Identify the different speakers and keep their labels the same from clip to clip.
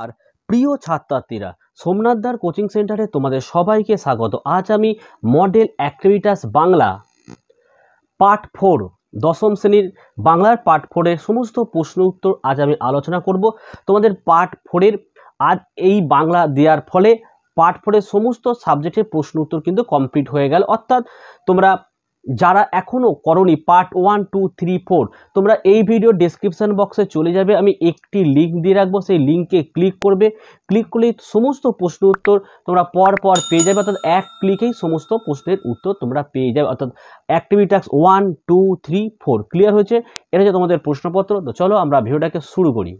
Speaker 1: আর প্রিয় ছাত্রছাত্রীরা, সোমনাথদার কোচিং সেন্টারে তোমাদের সবাইকে স্বাগত। আজ আমি মডেল অ্যাক্টিভিটাস বাংলা পার্ট 4 দশম শ্রেণীর বাংলার পার্ট 4 এর সমস্ত প্রশ্ন উত্তর আজ আমি আলোচনা করব। তোমাদের পার্ট 4 এর আজ এই বাংলা দেওয়ার ফলে পার্ট 4 এর সমস্ত সাবজেক্টের প্রশ্ন উত্তর কিন্তু কমপ্লিট হয়ে গেল। অর্থাৎ তোমরা যারা এখনো করনি পার্ট 1, 2, 3, 4 তোমরা এই ভিডিও ডেসক্রিপশন বক্সে চলে যাবে, আমি একটি লিঙ্ক দিয়ে রাখবো, সেই লিঙ্কে ক্লিক করবে। ক্লিক করলে সমস্ত প্রশ্ন উত্তর তোমরা পর পেয়ে যাবে, অর্থাৎ এক ক্লিকেই সমস্ত প্রশ্নের উত্তর তোমরা পেয়ে যাবে। অর্থাৎ অ্যাক্টিভিটাস 1, 2, 3, 4 ক্লিয়ার হয়েছে। এটা হচ্ছে তোমাদের প্রশ্নপত্র। তো চলো আমরা ভিডিওটাকে শুরু করি।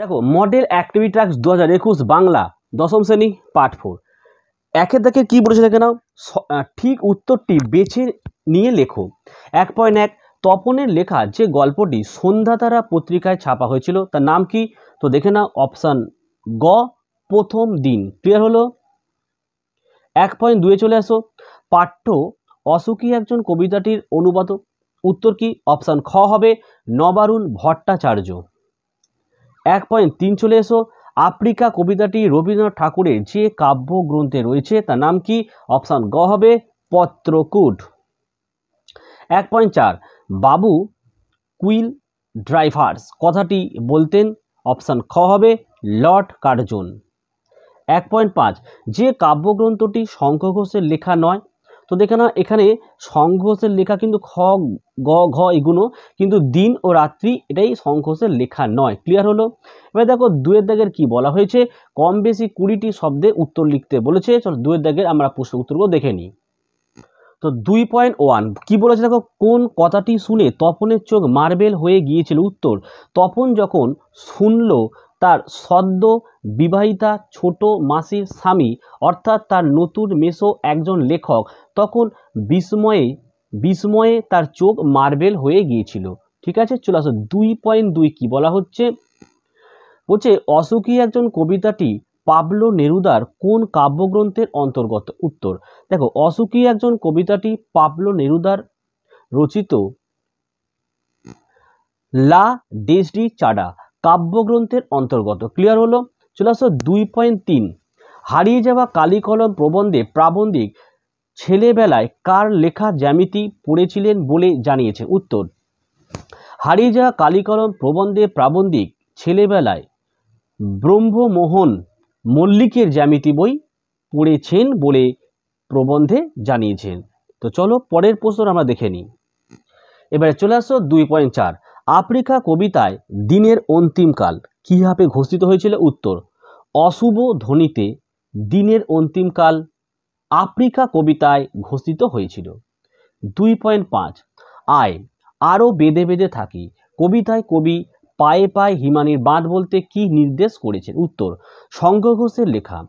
Speaker 1: দেখো, মডেল অ্যাক্টিভিটাস 2021 বাংলা দশম শ্রেণী পার্ট 4 একের দেখে কি বলেছে দেখে নাও। ঠিক উত্তরটি বেছে নিয়ে লেখো। 1.1 তপনের লেখা যে গল্পটি সন্ধ্যাতারা পত্রিকায় ছাপা হয়েছিল তার নাম কি? তো দেখে নাও, অপশান গ প্রথম দিন। ক্লিয়ার হলো। 1.2 চলে আসো। পাঠ্য অসুখী একজন কবিতাটির অনুবাদক। উত্তর কি? অপশান খ হবে নবারুণ ভট্টাচার্য। 1.3 চলে এসো। আফ্রিকা কবিতাটি রবীন্দ্রনাথ ঠাকুরের যে কাব্যগ্রন্থে রয়েছে তার নাম কি? অপশান গ হবে পত্রকূট। 1.4 বাবু কুইল ড্রাইভার্স কথাটি বলতেন। অপশান খ হবে লর্ড কার্জন। 1.5 যে কাব্যগ্রন্থটি শঙ্খ ঘোষের লেখা নয়। তো দেখে না, এখানে শঙ্খ ঘোষের লেখা কিন্তু খ, গ, ঘ এগুলো, কিন্তু দিন ও রাত্রি এটাই শঙ্খ ঘোষের লেখা নয়। ক্লিয়ার হলো। এবার দেখো, দুয়ের দাগের কি বলা হয়েছে, কম বেশি 20টি শব্দে উত্তর লিখতে বলেছে। চলো দুয়ের দাগের আমরা প্রশ্ন উত্তরগুলো দেখে নিই। তো 2.1 কি বলেছে দেখো, কোন কথাটি শুনে তপনের চোখ মার্বেল হয়ে গিয়েছিল? উত্তর, তপন যখন শুনল তার সদ্য বিবাহিতা ছোট মাসির স্বামী অর্থাৎ তার নতুন মেসো একজন লেখক, তখন বিস্ময়ে তার চোখ মার্বেল হয়ে গিয়েছিল। ঠিক আছে, চলে আসো 2.2 কি বলা হচ্ছে। বলছে অসুখী একজন কবিতাটি পাবলো নেরুদার কোন কাব্যগ্রন্থের অন্তর্গত? উত্তর, দেখো অসুখী একজন কবিতাটি পাবলো নেরুদার রচিত লা ডেসডি চাডা কাব্যগ্রন্থের অন্তর্গত। ক্লিয়ার হলো। চলে আসো 2.3 হারিয়ে যাওয়া কালিকলম প্রবন্ধে প্রাবন্ধিক ছেলেবেলায় কার লেখা জ্যামিতি পড়েছিলেন বলে জানিয়েছে? উত্তর, হারিয়ে যাওয়া কালিকলম প্রবন্ধে প্রাবন্ধিক ছেলেবেলায় ব্রহ্মমোহন মল্লিকের জ্যামিতি বই পড়েছেন বলে প্রবন্ধে জানিয়েছেন। তো চলো পরের প্রশ্ন আমরা দেখে নিই। এবারে চলে আসো 2.4 আফ্রিকা কবিতায় দিনের অন্তিমকাল কিভাবে ঘোষিত হয়েছিল? উত্তর, অশুভ ধ্বনিতে দিনের অন্তিমকাল আফ্রিকা কবিতায় ঘোষিত হয়েছিল। 2.5 আরও বেঁধে বেঁধে থাকি কবিতায় কবি পায়ে পায়ে হিমানির বাঁধ বলতে কি নির্দেশ করেছেন? উত্তর, শঙ্খ ঘোষের লেখা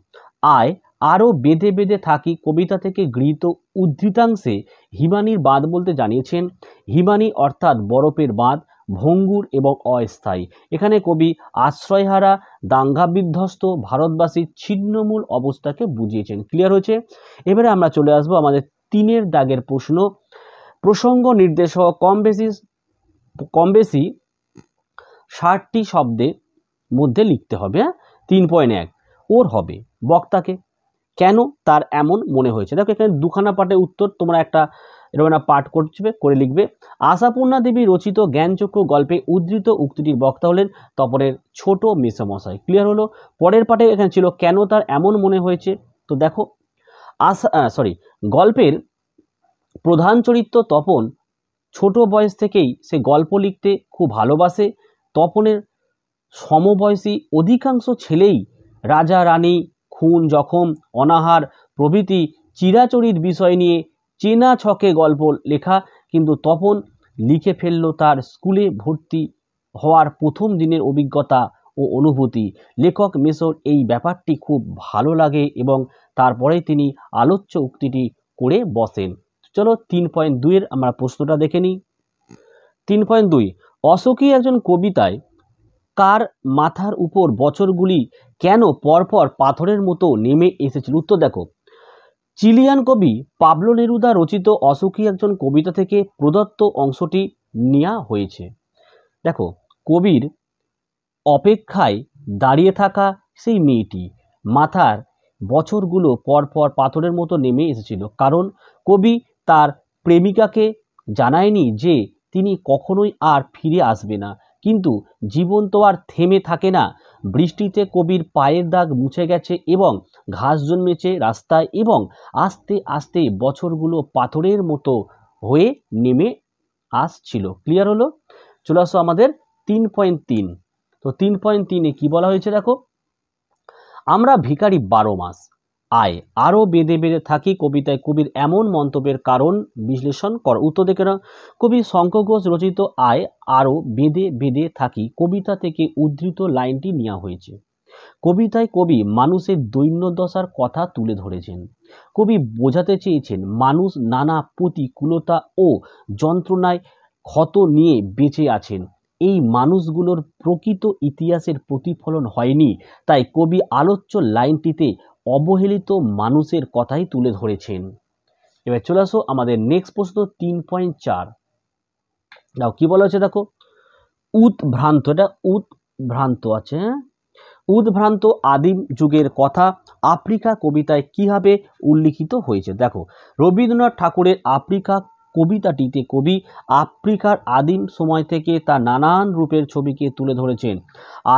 Speaker 1: আরও বেঁধে বেঁধে থাকি কবিতা থেকে গৃহীত উদ্ধৃতাংশে হিমানির বাঁধ বলতে জানিয়েছেন হিমানি অর্থাৎ বরফের বাঁধ, ভঙ্গুর এবং অস্থায়ী। এখানে কবি আশ্রয়হারা দাঙ্গা বিধ্বস্ত ভারতবাসীর ছিন্নমূল অবস্থাকে বুঝিয়েছেন। ক্লিয়ার হয়েছে। এবারে আমরা চলে আসবো আমাদের 3 দাগের প্রশ্ন। প্রসঙ্গ নির্দেশ কম বেশি 60টি শব্দের মধ্যে লিখতে হবে। 3.1 ওর হবে বক্তাকে কেন তার এমন মনে হয়েছে। দেখো এখানে দুখানা পাঠের উত্তর তোমরা একটা এরকম পাঠ করে লিখবে। আশাপূর্ণা দেবী রচিত জ্ঞানচক্র গল্পে উদ্ধৃত উক্তিটির বক্তা হলেন তপনের ছোট মেসোমশাই। ক্লিয়ার হলো। পরের পাঠে এখানে ছিল কেন তার এমন মনে হয়েছে। তো দেখো গল্পের প্রধান চরিত্র তপন ছোট বয়স থেকেই সে গল্প লিখতে খুব ভালোবাসে। তপনের সমবয়সী অধিকাংশ ছেলেই রাজা রানী, খুন জখম, অনাহার প্রভৃতি চিরাচরিত বিষয় নিয়ে চেনা ছকে গল্প লেখা, কিন্তু তপন লিখে ফেলল তার স্কুলে ভর্তি হওয়ার প্রথম দিনের অভিজ্ঞতা ও অনুভূতি। লেখক মেসোর এই ব্যাপারটি খুব ভালো লাগে এবং তারপরেই তিনি আলোচ্য উক্তিটি করে বসেন। চলো 3.2 এর আমরা প্রশ্নটা দেখে নিই। 3.2 অসুখী একজন কবিতায় কার মাথার উপর বছরগুলি কেন পরপর পাথরের মতো নেমে এসেছিল? উত্তর দেখো, চিলিয়ান কবি পাবলো নেরুদা রচিত অসুখী একজন কবিতা থেকে প্রদত্ত অংশটি নেওয়া হয়েছে। দেখো, কবির অপেক্ষায় দাঁড়িয়ে থাকা সেই মেয়েটি মাথার বছরগুলো পরপর পাথরের মতো নেমে এসেছিল, কারণ কবি তার প্রেমিকাকে জানায়নি যে তিনি কখনোই আর ফিরে আসবে না। কিন্তু জীবন তো আর থেমে থাকে না। বৃষ্টিতে কবির পায়ের দাগ মুছে গেছে এবং ঘাস জন্মেছে রাস্তায়, এবং আস্তে আস্তে বছরগুলো পাথরের মতো হয়ে নেমে আসছিল। ক্লিয়ার হলো? চলে আসো আমাদের 3.3। তো 3.3-এ কি বলা হয়েছে দেখো, আমরা ভিখারি 12 মাস, আয় আরো বেঁধে বেঁধে থাকি। কবিতায় কবির এমন মন্তব্যের কারণ বিশ্লেষণ কর। উত্তর দেখে নাও। কবি শঙ্খ ঘোষ রচিত আয় আরো বেঁধে বেঁধে থাকি কবিতা থেকে উদ্ধৃত লাইনটি নেওয়া হয়েছে। কবিতায় কবি মানুষের দৈন্যদশার কথা তুলে ধরেছেন। কবি বোঝাতে চেয়েছেন মানুষ নানা প্রতিকূলতা ও যন্ত্রণায় ক্ষত নিয়ে বেঁচে আছেন। এই মানুষগুলোর প্রকৃত ইতিহাসের প্রতিফলন হয়নি, তাই কবি আলোচ্য লাইনটিতে অবহেলিত মানুষের কথাই তুলে ধরেছেন। এবার চলে আসো আমাদের নেক্সট প্রশ্ন 3.4। দাও কি বলা হচ্ছে দেখো, উদ্ভ্রান্ত, এটা উদ্ভ্রান্ত আছে, হ্যাঁ, উদ্ভ্রান্ত আদিম যুগের কথা আফ্রিকা কবিতায় কিভাবে উল্লিখিত হয়েছে। দেখো, রবীন্দ্রনাথ ঠাকুরের আফ্রিকা কবিতাটিতে কবি আফ্রিকার আদিম সময় থেকে তার নানান রূপের ছবিকে তুলে ধরেছেন।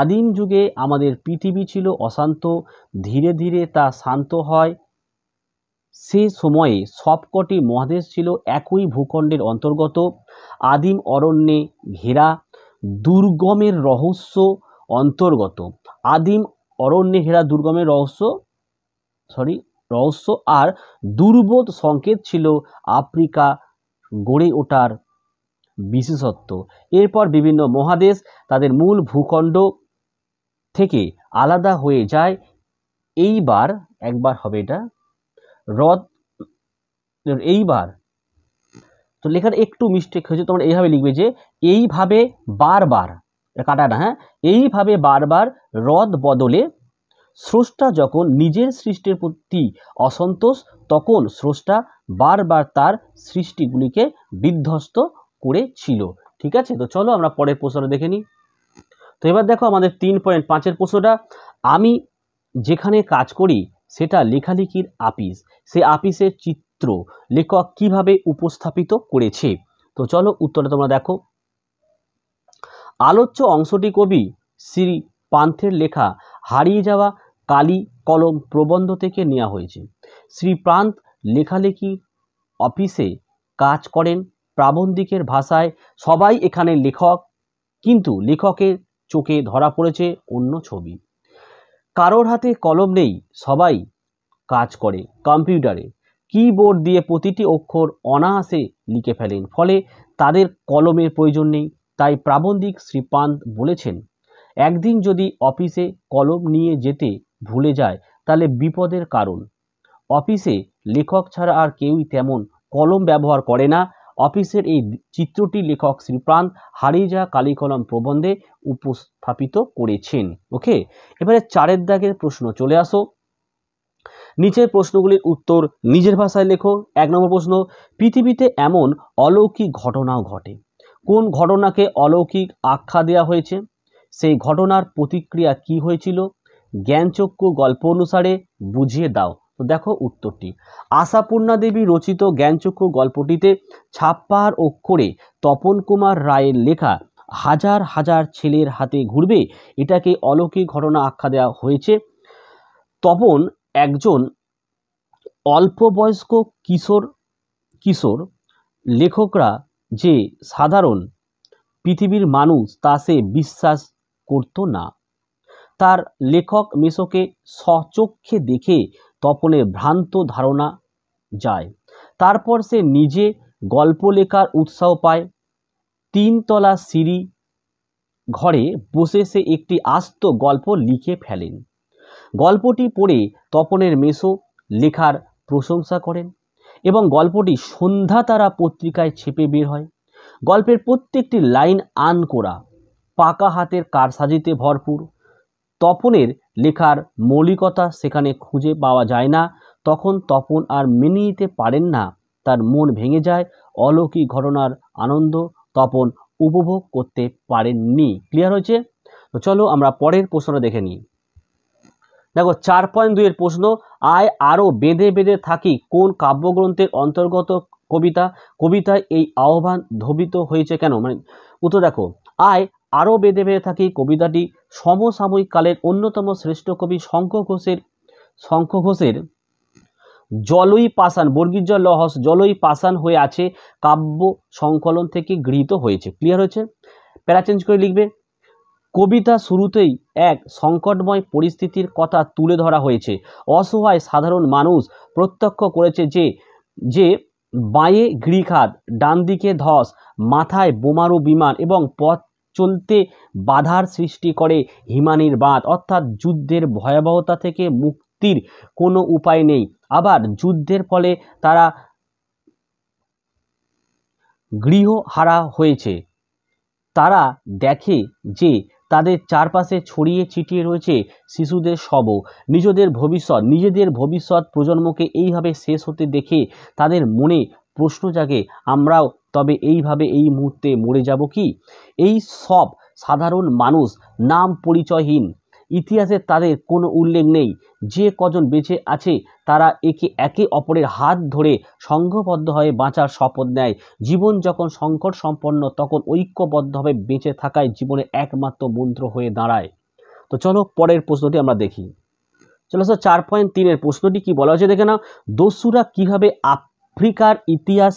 Speaker 1: আদিম যুগে আমাদের পৃথিবী ছিল অশান্ত, ধীরে ধীরে তা শান্ত হয়। সে সময়ে সবকটি মহাদেশ ছিল একই ভূখণ্ডের অন্তর্গত। আদিম অরণ্যে ঘেরা, দুর্গমের রহস্য অন্তর্গত। আদিম অরণ্যে ঘেরা দুর্গমের রহস্য আর দুর্বোধ সংকেত ছিল আফ্রিকা গড়ে ওঠার বিশেষত্ব। এরপর বিভিন্ন মহাদেশ তাদের মূল ভূখণ্ড থেকে আলাদা হয়ে যায়। একবার হবে এটা এইবার তো লেখার একটু মিস্টেক হয়েছে, তোমরা এইভাবে লিখবে যে এইভাবে বারবার, কাটা না, হ্যাঁ, এইভাবে বারবার রদ বদলে স্রষ্টা যখন নিজের সৃষ্টির প্রতি অসন্তোষ, তখন স্রষ্টা বারবার তার সৃষ্টিগুলিকে বিধ্বস্ত করেছিল। ঠিক আছে, তো চলো আমরা পরের প্রশ্নটা দেখে নিই। তো এবার দেখো আমাদের 3.5-এর প্রশ্নটা, আমি যেখানে কাজ করি সেটা লেখালেখির আপিস, সেই আপিসের চিত্র লেখক কিভাবে উপস্থাপিত করেছে। তো চলো উত্তরটা তোমরা দেখো। আলোচ্য অংশটি কবি শ্রী পান্থের লেখা হারিয়ে যাওয়া কালি কলম প্রবন্ধ থেকে নেওয়া হয়েছে। শ্রী পান্থ লেখালেখির অফিসে কাজ করেন। প্রাবন্ধিকের ভাষায় সবাই এখানে লেখক, কিন্তু লেখকের চোখে ধরা পড়েছে অন্য ছবি। কারোর হাতে কলম নেই, সবাই কাজ করে কম্পিউটারে। কিবোর্ড দিয়ে প্রতিটি অক্ষর অনায়াসে লিখে ফেলেন, ফলে তাদের কলমের প্রয়োজন নেই। তাই প্রাবন্ধিক শ্রী পান্থ বলেছেন, একদিন যদি অফিসে কলম নিয়ে যেতে ভুলে যায় তাহলে বিপদের কারণ। অফিসে লেখক ছাড়া আর কেউই তেমন কলম ব্যবহার করে না। অফিসের এই চিত্রটি লেখক শ্রী পান্থ হারিয়ে যাওয়া কালি কলম প্রবন্ধে উপস্থাপিত করেছেন। ওকে, এবারে 4-এর দাগের প্রশ্ন চলে আসো। নিচের প্রশ্নগুলির উত্তর নিজের ভাষায় লেখো। 1 নম্বর প্রশ্ন, পৃথিবীতে এমন অলৌকিক ঘটনাও ঘটে। কোন ঘটনাকে অলৌকিক আখ্যা দেওয়া হয়েছে? সেই ঘটনার প্রতিক্রিয়া কি হয়েছিল? জ্ঞানচক্ষু গল্প অনুসারে বুঝিয়ে দাও। তো দেখো উত্তরটি, আশাপূর্ণা দেবী রচিত জ্ঞানচক্ষু গল্পটিতে ছাপ্পার অক্ষরে তপন কুমার রায়ের লেখা হাজার হাজার ছেলের হাতে ঘুরবে, এটাকে অলৌকিক ঘটনা আখ্যা দেওয়া হয়েছে। তপন একজন অল্প বয়স্ক কিশোর লেখকরা যে সাধারণ পৃথিবীর মানুষ তা সে বিশ্বাস করত না। তার লেখক মেশোকে স্বচক্ষে দেখে তপনের ভ্রান্ত ধারণা যায়। তারপর সে নিজে গল্প লেখার উৎসাহ পায়। 3 তলা সিঁড়ি ঘরে বসে সে একটি আস্ত গল্প লিখে ফেলেন। গল্পটি পড়ে তপনের মেশো লেখার প্রশংসা করেন এবং গল্পটি সন্ধ্যা তারা পত্রিকায় ছেপে বের হয়। গল্পের প্রত্যেকটি লাইন আনকোরা, পাকা হাতের কারসাজিতে ভরপুর। তপনের লেখার মৌলিকতা সেখানে খুঁজে পাওয়া যায় না। তখন তপন আর মেনে নিতে পারেন না, তার মন ভেঙে যায়। অলৌকিক ঘটনার আনন্দ তপন উপভোগ করতে পারেননি। ক্লিয়ার হয়েছে? তো চলো আমরা পরের প্রশ্নটা দেখে নিই। দেখো 4.2 এর প্রশ্ন, আয় আরো বেঁধে বেঁধে থাকি কোন কাব্যগ্রন্থের অন্তর্গত কবিতা? কবিতায় এই আহ্বান ধ্বনিত হয়েছে কেন? মানে উত্তর দেখো, আয় আরো বেঁধে বেঁধে থাকি কবিতাটি সমসাময়িক কালের অন্যতম শ্রেষ্ঠ কবি শঙ্খ ঘোষের জলই পাষাণ, বর্গীর জ লহস, জলই পাষাণ হয়ে আছে কাব্য সংকলন থেকে গৃহীত হয়েছে। ক্লিয়ার হয়েছে? প্যারা চেঞ্জ করে লিখবে। কবিতা শুরুতেই এক সংকটময় পরিস্থিতির কথা তুলে ধরা হয়েছে। অসহায় সাধারণ মানুষ প্রত্যক্ষ করেছে যে বাঁয়ে গিরিখাত, ডান দিকে ধস, মাথায় বোমারু বিমান এবং পথ চলতে বাধার সৃষ্টি করে হিমানির বাঁধ, অর্থাৎ যুদ্ধের ভয়াবহতা থেকে মুক্তির কোনো উপায় নেই। আবার যুদ্ধের ফলে তারা গৃহহারা হয়েছে। তারা দেখে যে তাদের চারপাশে ছড়িয়ে ছিটিয়ে রয়েছে শিশুদের শবও। নিজেদের ভবিষ্যৎ প্রজন্মকে এইভাবে শেষ হতে দেখে তাদের মনে প্রশ্ন জাগে, আমরাও তবে এইভাবে এই মুহূর্তে মরে যাব কি? এই সব সাধারণ মানুষ নাম পরিচয়হীন, ইতিহাসে তাদের কোনো উল্লেখ নেই। যে কজন বেঁচে আছে তারা একে অপরের হাত ধরে সংঘবদ্ধভাবে বাঁচার শপথ নেয়। জীবন যখন সংকট সম্পন্ন তখন ঐক্যবদ্ধভাবে বেঁচে থাকাই জীবনের একমাত্র মন্ত্র হয়ে দাঁড়ায়। তো চলো পরের প্রশ্নটি আমরা দেখি। চলো স্যার 4.3 এর প্রশ্নটি কি বলা হয়েছে দেখে নাও। দস্যুরা কিভাবে আফ্রিকার ইতিহাস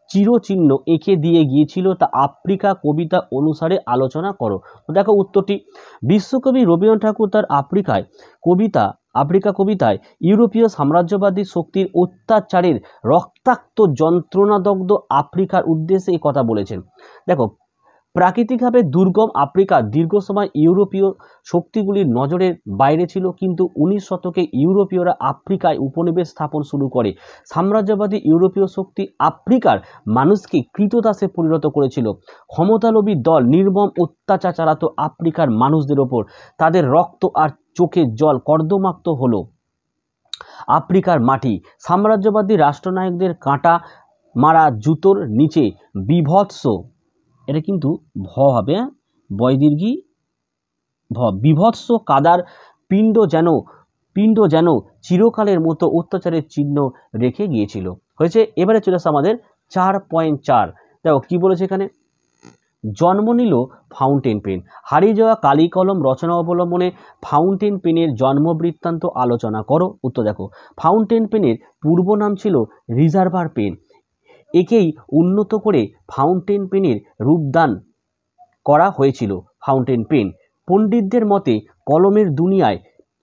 Speaker 1: চিরচিহ্ন এঁকে দিয়ে গিয়েছিল তা আফ্রিকা কবিতা অনুসারে আলোচনা করো। তো দেখো উত্তরটি, বিশ্বকবি রবীন্দ্রনাথ ঠাকুর তার আফ্রিকা কবিতায় ইউরোপীয় সাম্রাজ্যবাদী শক্তির অত্যাচারের রক্তাক্ত যন্ত্রণাদগ্ধ আফ্রিকার উদ্দেশ্যে এই কথা বলেছেন। দেখো, প্রাকৃতিকভাবে দুর্গম আফ্রিকা দীর্ঘ সময় ইউরোপীয় শক্তিগুলির নজরের বাইরে ছিল, কিন্তু 19 শতকে ইউরোপীয়রা আফ্রিকায় উপনিবেশ স্থাপন শুরু করে। সাম্রাজ্যবাদী ইউরোপীয় শক্তি আফ্রিকার মানুষকে কৃতদাসে পরিণত করেছিল। ক্ষমতালোভী দল নির্মম অত্যাচার চালাতো আফ্রিকার মানুষদের ওপর। তাদের রক্ত আর চোখের জল কর্দমাক্ত হলো আফ্রিকার মাটি। সাম্রাজ্যবাদী রাষ্ট্রনায়কদের কাঁটা মারা জুতোর নিচে বিভৎস, এটা কিন্তু ভ হবে, বয়দীর্ঘী ভ, বিভৎস কাদার পিণ্ড যেন চিরকালের মতো অত্যাচারের চিহ্ন রেখে গিয়েছিল। হয়েছে? এবারে চলে আসে আমাদের 4.4। দেখো কি বলেছে এখানে, জন্ম নিল ফাউন্টেন পেন। হারিয়ে যাওয়া কালি কলম রচনা অবলম্বনে ফাউন্টেন পেনের জন্ম বৃত্তান্ত আলোচনা করো। উত্তর দেখো, ফাউন্টেন পেনের পূর্ব নাম ছিল রিজার্ভার পেন। একেই উন্নত করে ফাউন্টেন পেনের রূপদান করা হয়েছিল ফাউন্টেন পেন। পণ্ডিতদের মতে কলমের দুনিয়ায়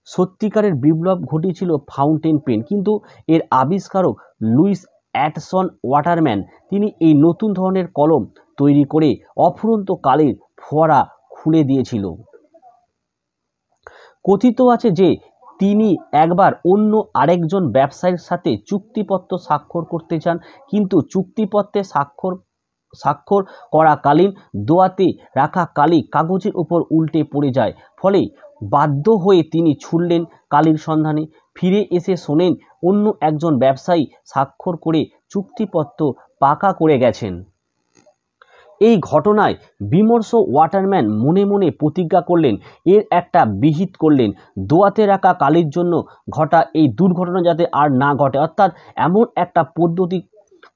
Speaker 1: সত্যিকারের বিপ্লব ঘটিয়েছিল ফাউন্টেন পেন, কিন্তু এর আবিষ্কারক লুইস অ্যাটসন ওয়াটারম্যান, তিনি এই নতুন ধরনের কলম তৈরি করে অফুরন্ত কালের ফোয়ারা খুলে দিয়েছিল। কথিত আছে যে তিনি একবার অন্য আরেকজন ব্যবসায়ীর সাথে চুক্তিপত্র স্বাক্ষর করতে চান, কিন্তু চুক্তিপত্রে স্বাক্ষর করাকালীন দোয়াতে রাখা কালি কাগজের উপর উল্টে পড়ে যায়। ফলে বাধ্য হয়ে তিনি ছুটলেন কালির সন্ধানে। ফিরে এসে শোনেন অন্য একজন ব্যবসায়ী স্বাক্ষর করে চুক্তিপত্র পাকা করে গেছেন। এই ঘটনায় বিমর্ষ ওয়াটারম্যান মনে মনে প্রতিজ্ঞা করলেন, এর একটা বিহিত করলেন, দোয়াতে রাখা কালির জন্য ঘটা এই দুর্ঘটনা যাতে আর না ঘটে, অর্থাৎ এমন একটা পদ্ধতি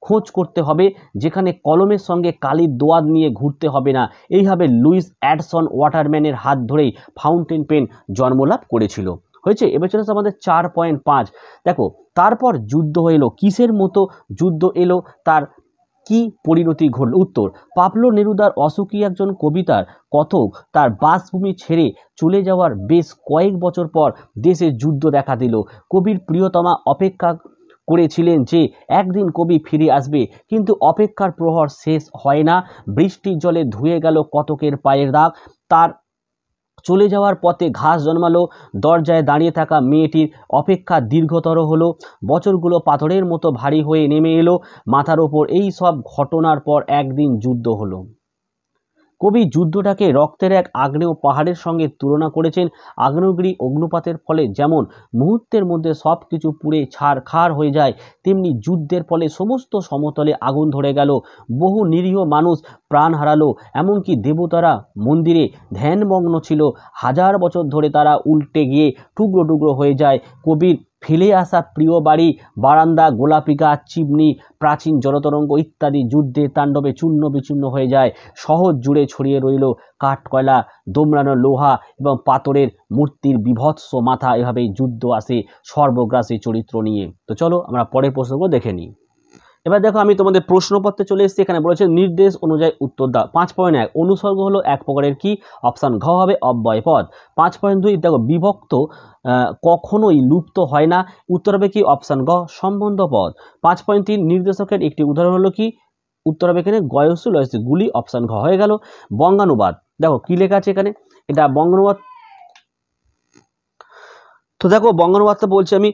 Speaker 1: খোঁজ করতে হবে যেখানে কলমের সঙ্গে কালির দোয়াত নিয়ে ঘুরতে হবে না। এইভাবে লুইস অ্যাটসন ওয়াটারম্যানের হাত ধরেই ফাউন্টেন পেন জন্মলাভ করেছিল। হয়েছে? এবার চলে আসে আমাদের 4.5। দেখো, তারপর যুদ্ধ এলো। কিসের মতো যুদ্ধ এলো, তার কি পরিণতি ঘটল? উত্তর, পাবলো নেরুদার অসুখী একজন কবিতার কথক তার বাসভূমি ছেড়ে চলে যাওয়ার বেশ কয়েক বছর পর দেশে যুদ্ধ দেখা দিল। কবির প্রিয়তমা অপেক্ষা করেছিলেন যে একদিন কবি ফিরে আসবে, কিন্তু অপেক্ষার প্রহর শেষ হয় না। বৃষ্টির জলে ধুয়ে গেল কতকের পায়ের দাগ। তার চলে যাওয়ার পথে ঘাস জন্মালো। দরজায় দাঁড়িয়ে থাকা মেয়েটির অপেক্ষা দীর্ঘতর হলো। বছরগুলো পাথরের মতো ভারী হয়ে নেমে এলো মাথার ওপর। এই সব ঘটনার পর একদিন যুদ্ধ হলো। কবি যুদ্ধটাকে রক্তের এক আগ্নেয় পাহাড়ের সঙ্গে তুলনা করেছেন। আগ্নেয়গিরি অগ্নুপাতের ফলে যেমন মুহূর্তের মধ্যে সব কিছু পুড়ে ছারখার হয়ে যায়, তেমনি যুদ্ধের ফলে সমস্ত সমতলে আগুন ধরে গেল, বহু নিরীহ মানুষ প্রাণ হারালো, এমনকি দেবতারা মন্দিরে ধ্যানমগ্ন ছিল, হাজার বছর ধরে তারা উল্টে গিয়ে টুকরো টুকরো হয়ে যায়। কবির ফেলে আসা প্রিয় বাড়ি, বারান্দা, গোলাপি গাছ, চিমনি, প্রাচীন জলতরঙ্গ ইত্যাদি যুদ্ধে তাণ্ডবে চূর্ণ বিচূর্ণ হয়ে যায়। শহর জুড়ে ছড়িয়ে রইল কাঠ কয়লা, দোমড়ানো লোহা এবং পাথরের মূর্তির বিভৎস মাথা। এভাবেই যুদ্ধ আসে সর্বগ্রাসী চরিত্র নিয়ে। তো চলো আমরা পরের প্রশ্নগুলো দেখে নিই। এবার দেখো আমি তোমাদের প্রশ্নপত্রে চলে এসেছি। এখানে বলেছে নির্দেশ অনুযায়ী উত্তর দাও। 5.1 অনুসর্গ হলো এক প্রকারের কি? অপশান ঘ হবে অব্যয় পদ। 5.2 দেখো বিভক্ত কখনোই লুপ্ত হয় না, উত্তর হবে কি? অপশান গ সম্বন্ধ পদ। 5.3 নির্দেশকের একটি উদাহরণ হলো কি? উত্তর হবে এখানে গয়সু লয়সু গুলি, অপশান ঘ হয়ে গেল। বঙ্গানুবাদ দেখো কি লেখা আছে এখানে, এটা বঙ্গানুবাদ। তো দেখো বঙ্গানুবাদটা বলছি আমি,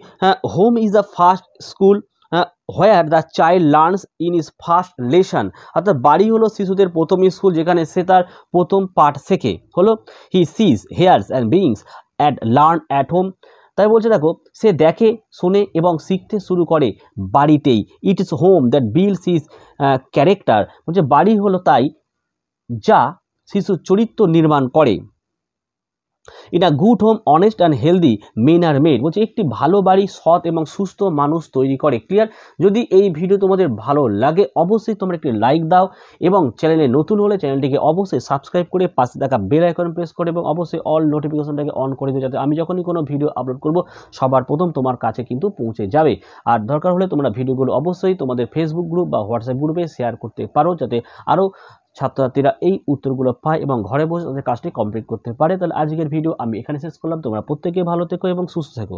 Speaker 1: home is the first school where the child learns in is first lesson. অর্থাৎ বাড়ি হলো শিশুদের প্রথম স্কুল, যেখানে সে তার প্রথম পাঠ শেখে। হলো he sees hears and brings at learn at home. তাই বলছে দেখো সে দেখে, শোনে এবং শিখতে শুরু করে বাড়িতেই। It is home that builds his character. বলছে বাড়ি হলো তাই যা শিশুর চরিত্র নির্মাণ করে। In a good home honest and healthy men are made. বলছে একটি ভালো বাড়ি সৎ এবং সুস্থ মানুষ তৈরি করে। ক্লিয়ার? যদি এই ভিডিও তোমাদের ভালো লাগে অবশ্যই তোমরা একটি লাইক দাও এবং চ্যানেলে নতুন হলে চ্যানেলটিকে অবশ্যই সাবস্ক্রাইব করে পাশে থাকা বেল আইকন প্রেস করে এবং অবশ্যই অল নোটিফিকেশনটাকে অন করে দিও, যাতে আমি যখনই কোনো ভিডিও আপলোড করব সবার প্রথম তোমার কাছে কিন্তু পৌঁছে যাবে। আর দরকার হলে তোমরা ভিডিওগুলো অবশ্যই তোমাদের ফেসবুক গ্রুপ বা হোয়াটসঅ্যাপ গ্রুপে শেয়ার করতে পারো, যাতে আরও ছাত্রছাত্রীরা এই উত্তরগুলো পায় এবং ঘরে বসে তাদের কাজটি কমপ্লিট করতে পারে। তাহলে আজকের ভিডিও আমি এখানে শেষ করলাম। তোমরা প্রত্যেকে ভালো থেকো এবং সুস্থ থেকো।